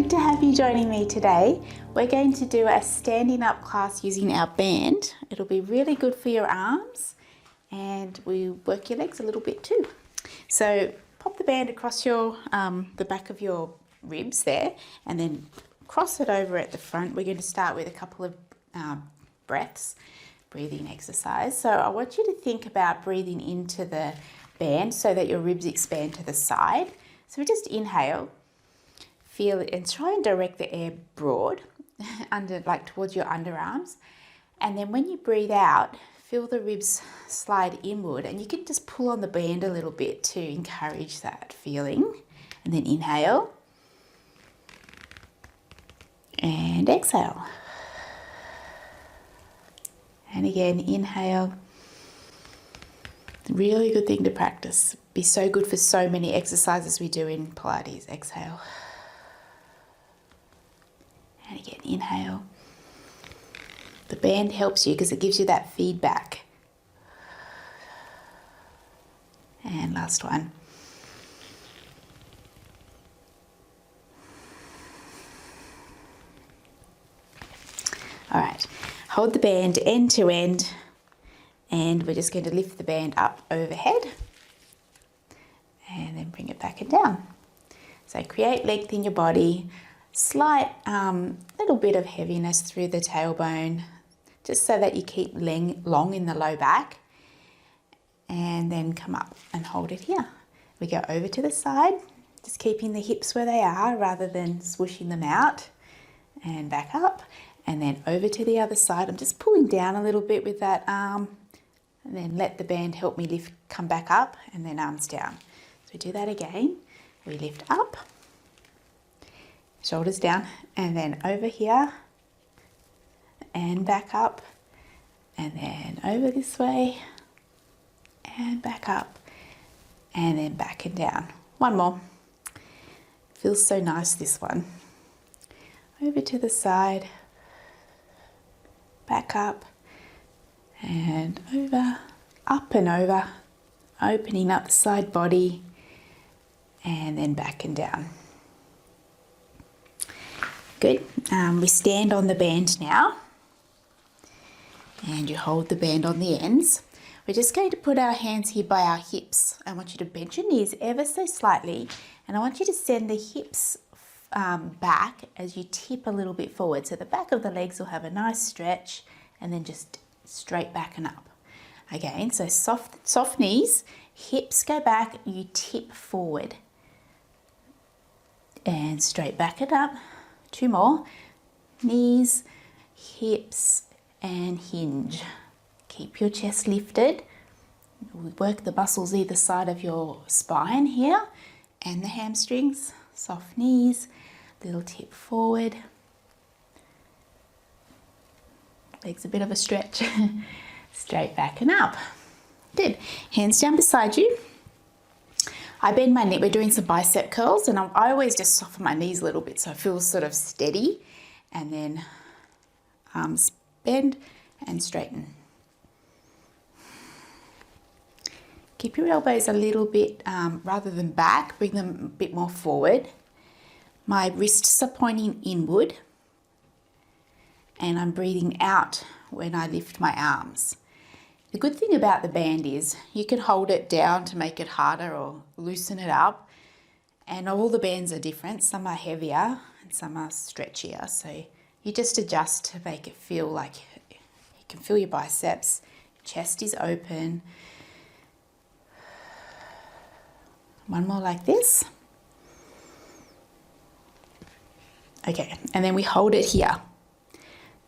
good to have you joining me today. We're going to do a standing up class using our band. It'll be really good for your arms and we work your legs a little bit too. So pop the band across your the back of your ribs there and then cross it over at the front. We're going to start with a couple of breaths, breathing exercise. So I want you to think about breathing into the band so that your ribs expand to the side. So we just inhale. Feel it and try and direct the air broad under, like towards your underarms. And then when you breathe out, feel the ribs slide inward and you can just pull on the band a little bit to encourage that feeling. And then inhale and exhale. And again, inhale. Really good thing to practice. Be so good for so many exercises we do in Pilates. Exhale. And again, inhale. The band helps you because it gives you that feedback. And last one. All right, hold the band end to end and we're just going to lift the band up overhead and then bring it back and down. So create length in your body. Slight little bit of heaviness through the tailbone, just so that you keep long in the low back, and then come up and hold it here. We go over to the side, just keeping the hips where they are rather than swooshing them out, and back up, and then over to the other side. I'm just pulling down a little bit with that arm, and then let the band help me lift, come back up, and then arms down. So we do that again. We lift up, shoulders down, and then over here and back up, and then over this way and back up, and then back and down. One more. Feels so nice, this one. Over to the side, back up and over, up and over, opening up the side body, and then back and down. Good. We stand on the band now and you hold the band on the ends. We're just going to put our hands here by our hips. I want you to bend your knees ever so slightly and I want you to send the hips back as you tip a little bit forward. So the back of the legs will have a nice stretch and then just straight back and up. Again, so soft knees, hips go back, you tip forward and straight back and up. Two more. Knees, hips, and hinge. Keep your chest lifted. Work the muscles either side of your spine here and the hamstrings. Soft knees, little tip forward. Legs a bit of a stretch. Straight back and up. Good. Hands down beside you. I bend my knee. We're doing some bicep curls and I always just soften my knees a little bit so I feel sort of steady, and then arms bend and straighten. Keep your elbows a little bit, rather than back, bring them a bit more forward. My wrists are pointing inward and I'm breathing out when I lift my arms. The good thing about the band is you can hold it down to make it harder or loosen it up. And all the bands are different. Some are heavier and some are stretchier. So you just adjust to make it feel like you can feel your biceps, chest is open. One more like this. Okay, and then we hold it here.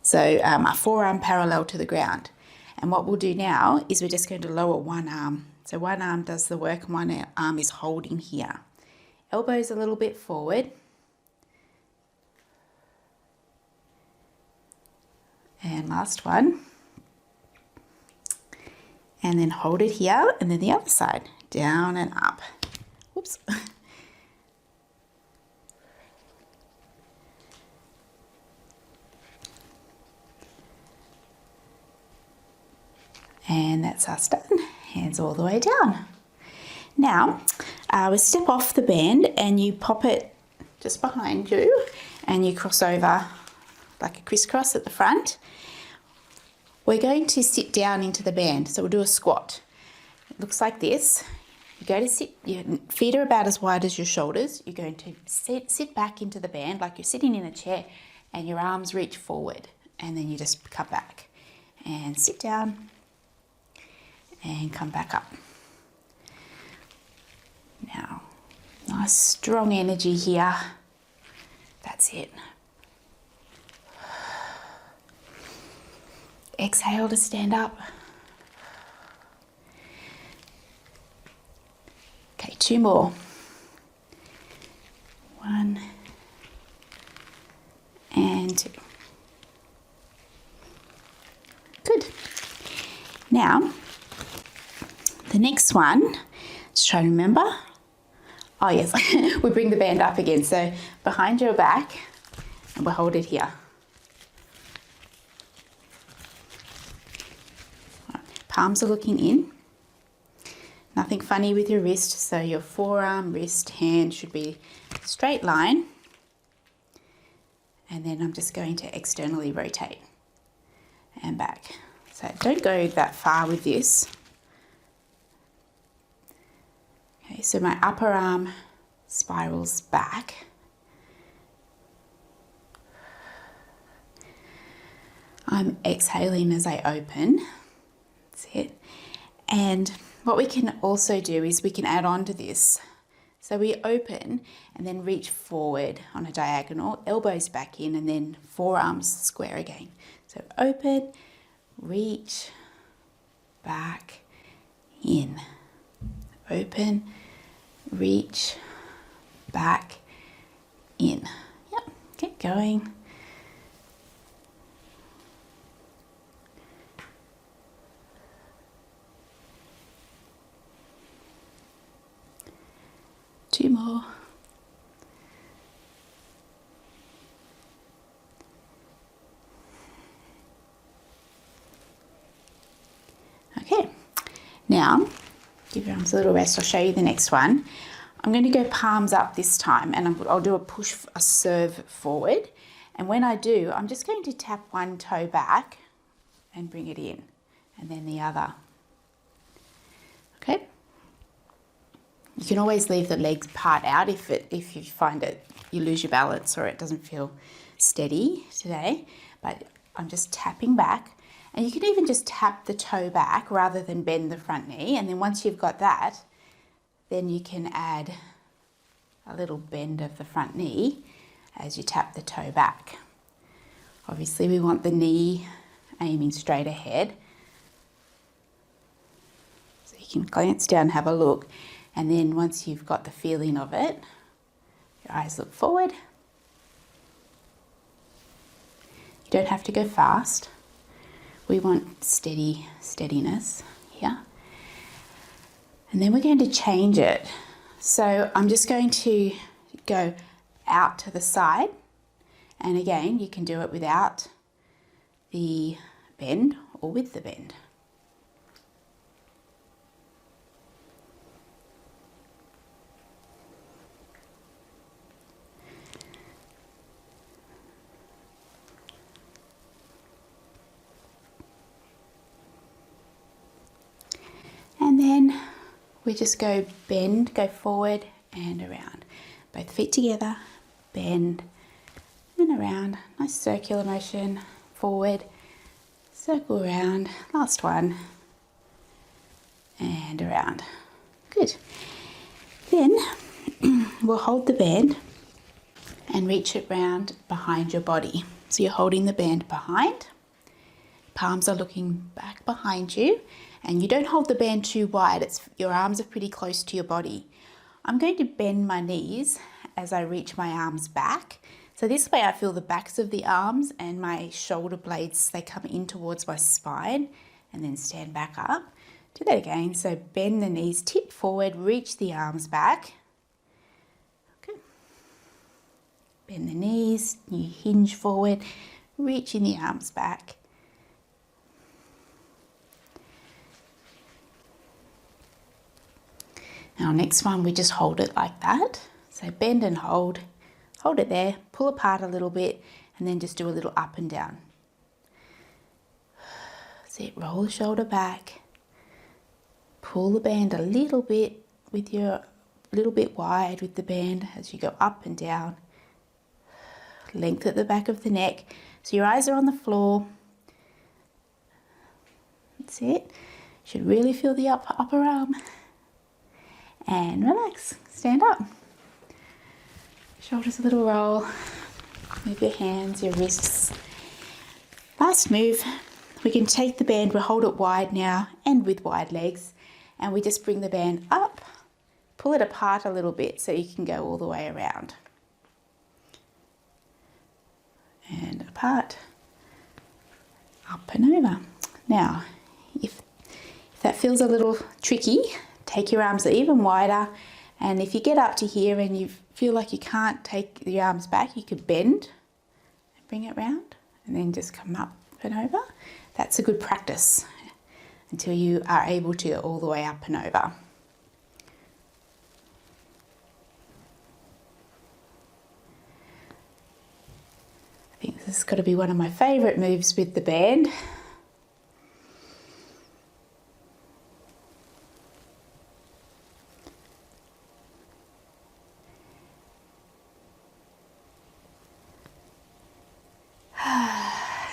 So our forearm parallel to the ground. And what we'll do now is we're just going to lower one arm. So one arm does the work and one arm is holding here. Elbows a little bit forward. And last one. And then hold it here and then the other side. Down and up. Whoops. And that's us done. Hands all the way down. Now, we step off the band and you pop it just behind you and you cross over like a crisscross at the front. We're going to sit down into the band, so we'll do a squat. It looks like this. You go to sit, your feet are about as wide as your shoulders. You're going to sit back into the band like you're sitting in a chair, and your arms reach forward, and then you just come back and sit down and come back up. Now, nice strong energy here. That's it. Exhale to stand up. Okay, 2 more. 1 and 2. Good. Now, the next one, let's try to remember. Oh yes, we bring the band up again. So behind your back, and we'll hold it here. Palms are looking in. Nothing funny with your wrist, so your forearm, wrist, hand should be a straight line. And then I'm just going to externally rotate and back. So don't go that far with this. Okay, so my upper arm spirals back. I'm exhaling as I open. That's it. And what we can also do is we can add on to this. So we open and then reach forward on a diagonal, elbows back in, and then forearms square again. So open, reach, back, in. Open, reach, back, in. Yep, keep going. Two more. Okay, now give your arms a little rest. I'll show you the next one. I'm going to go palms up this time, and I'll do a push, a serve forward. And when I do, I'm just going to tap one toe back and bring it in, and then the other. Okay. You can always leave the legs part out if you find it, you lose your balance or it doesn't feel steady today. But I'm just tapping back, and you can even just tap the toe back rather than bend the front knee. And then once you've got that, then you can add a little bend of the front knee as you tap the toe back. Obviously we want the knee aiming straight ahead. So you can glance down, have a look. And then once you've got the feeling of it, your eyes look forward. You don't have to go fast. We want steadiness here. And then we're going to change it. So I'm just going to go out to the side. And again, you can do it without the bend or with the bend. And then we just go bend, go forward and around. Both feet together, bend and around. Nice circular motion, forward, circle around, last one, and around. Good. Then we'll hold the band and reach it round behind your body. So you're holding the band behind, palms are looking back behind you, and you don't hold the band too wide. Your arms are pretty close to your body. I'm going to bend my knees as I reach my arms back. So this way I feel the backs of the arms and my shoulder blades, they come in towards my spine, and then stand back up. Do that again. So bend the knees, tip forward, reach the arms back. Okay. Bend the knees, you hinge forward, reaching the arms back. Now next one, we just hold it like that. So bend and hold hold it there, pull apart a little bit, and then just do a little up and down. That's it, roll the shoulder back, pull the band a little bit with your, little bit wide with the band as you go up and down. Length at the back of the neck, so your eyes are on the floor. That's it. Should really feel the upper arm. And relax, stand up. Shoulders a little roll. Move your hands, your wrists. Last move, we can take the band, we'll hold it wide now and with wide legs, and we just bring the band up, pull it apart a little bit so you can go all the way around. And apart, up and over. Now, if that feels a little tricky, take your arms even wider, and if you get up to here and you feel like you can't take the arms back, you could bend and bring it round and then just come up and over. That's a good practice until you are able to go all the way up and over. I think this has got to be one of my favourite moves with the band.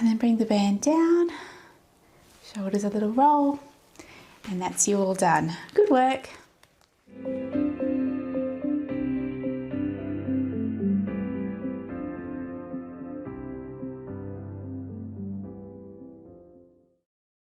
And then bring the band down, shoulders a little roll, and that's you all done. Good work.